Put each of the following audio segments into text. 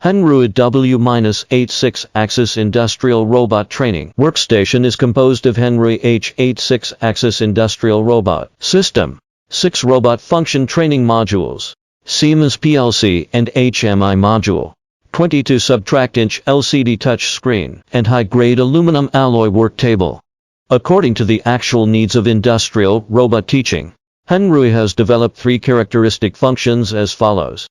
Rotary W-86 Axis Industrial Robot Training Workstation is composed of Rotary H86 Axis Industrial Robot System, 6 Robot Function Training Modules, Siemens PLC and HMI Module, 22 subtract-inch LCD touch screen, and high-grade aluminum alloy work table. According to the actual needs of industrial robot teaching, Rotary has developed 3 characteristic functions as follows.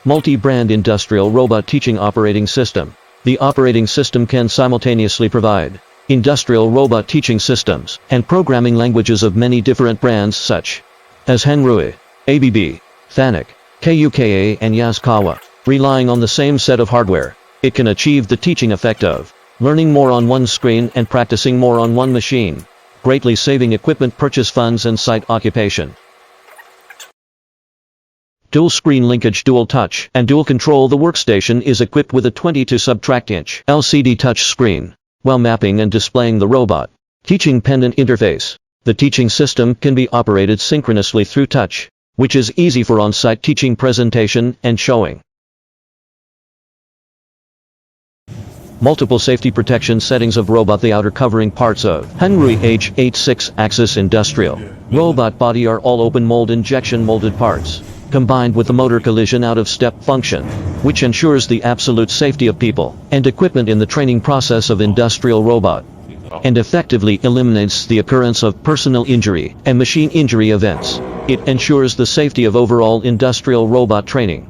Multi-brand industrial robot teaching operating system. The operating system can simultaneously provide industrial robot teaching systems and programming languages of many different brands such as Rotary, ABB, Fanuc, KUKA and Yaskawa. Relying on the same set of hardware, it can achieve the teaching effect of learning more on one screen and practicing more on one machine, greatly saving equipment purchase funds and site occupation. Dual screen linkage, dual touch, and dual control. The workstation is equipped with a 22 subtract-inch LCD touch screen, while mapping and displaying the robot teaching pendant interface. The teaching system can be operated synchronously through touch, which is easy for on-site teaching, presentation, and showing. Multiple safety protection settings of robot. The outer covering parts of Rotary H86 Axis Industrial Robot Body are all open mold injection molded parts, combined with the motor collision out-of-step function, which ensures the absolute safety of people and equipment in the training process of industrial robot, and effectively eliminates the occurrence of personal injury and machine injury events. It ensures the safety of overall industrial robot training.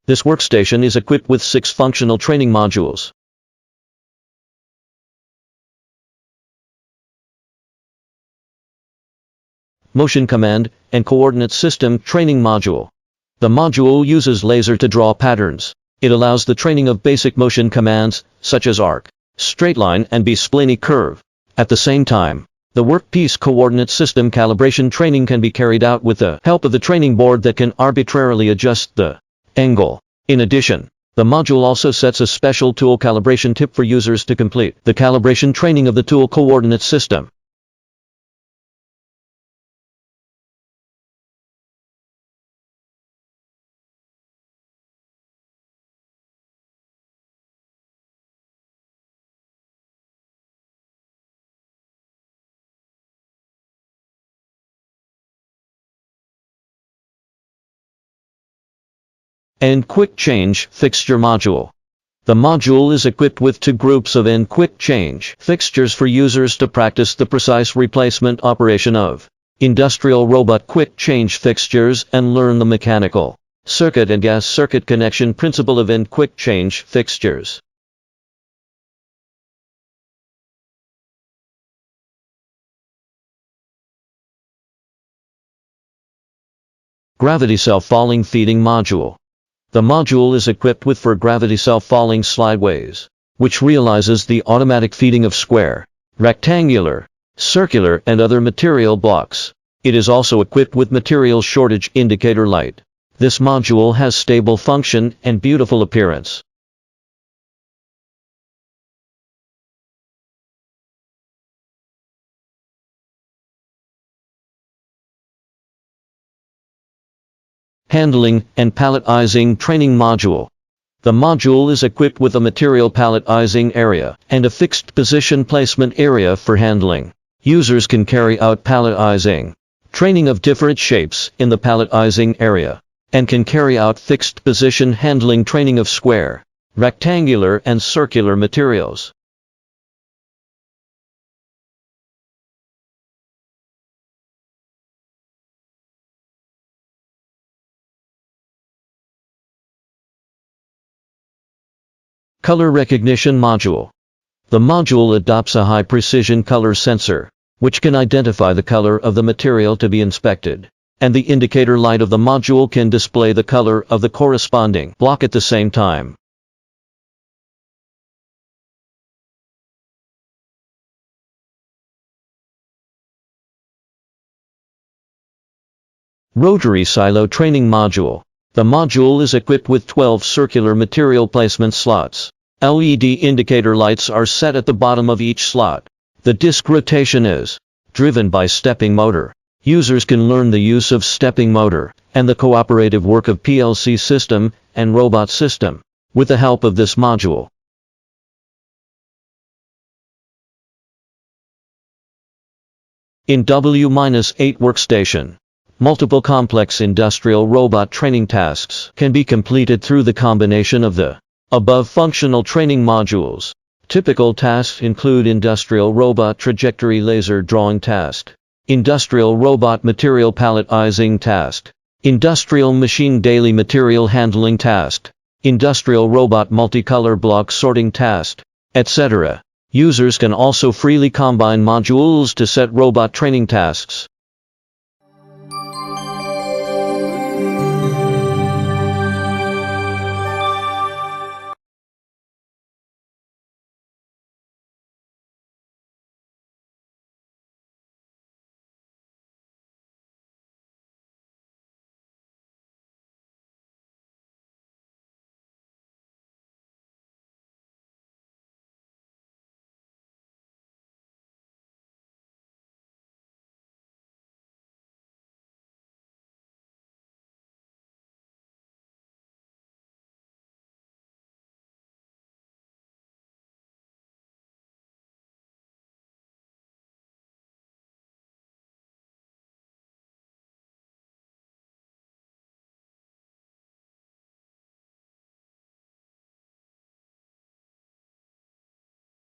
This workstation is equipped with 6 functional training modules. Motion Command and Coordinate System Training Module. The module uses laser to draw patterns. It allows the training of basic motion commands, such as arc, straight line and B-spliny curve. At the same time, the workpiece coordinate system calibration training can be carried out with the help of the training board that can arbitrarily adjust the angle. In addition, the module also sets a special tool calibration tip for users to complete the calibration training of the tool coordinate system. And Quick Change Fixture Module. The module is equipped with 2 groups of quick change fixtures for users to practice the precise replacement operation of industrial robot quick change fixtures and learn the mechanical, circuit and gas circuit connection principle of quick change fixtures. Gravity Self-Falling Feeding Module. The module is equipped with 4 gravity self-falling slideways, which realizes the automatic feeding of square, rectangular, circular and other material blocks. It is also equipped with material shortage indicator light. This module has stable function and beautiful appearance. Handling and Palletizing Training Module. The module is equipped with a material palletizing area and a fixed position placement area for handling. Users can carry out palletizing training of different shapes in the palletizing area, and can carry out fixed position handling training of square, rectangular and circular materials. Color Recognition Module. The module adopts a high-precision color sensor, which can identify the color of the material to be inspected, and the indicator light of the module can display the color of the corresponding block at the same time. Rotary Silo Training Module. The module is equipped with 12 circular material placement slots. LED indicator lights are set at the bottom of each slot. The disc rotation is driven by stepping motor. Users can learn the use of stepping motor and the cooperative work of PLC system and robot system. with the help of this module. In W-8 workstation, multiple complex industrial robot training tasks can be completed through the combination of the above functional training modules. Typical tasks include industrial robot trajectory laser drawing task, industrial robot material palletizing task, industrial machine daily material handling task, industrial robot multicolor block sorting task, etc. Users can also freely combine modules to set robot training tasks.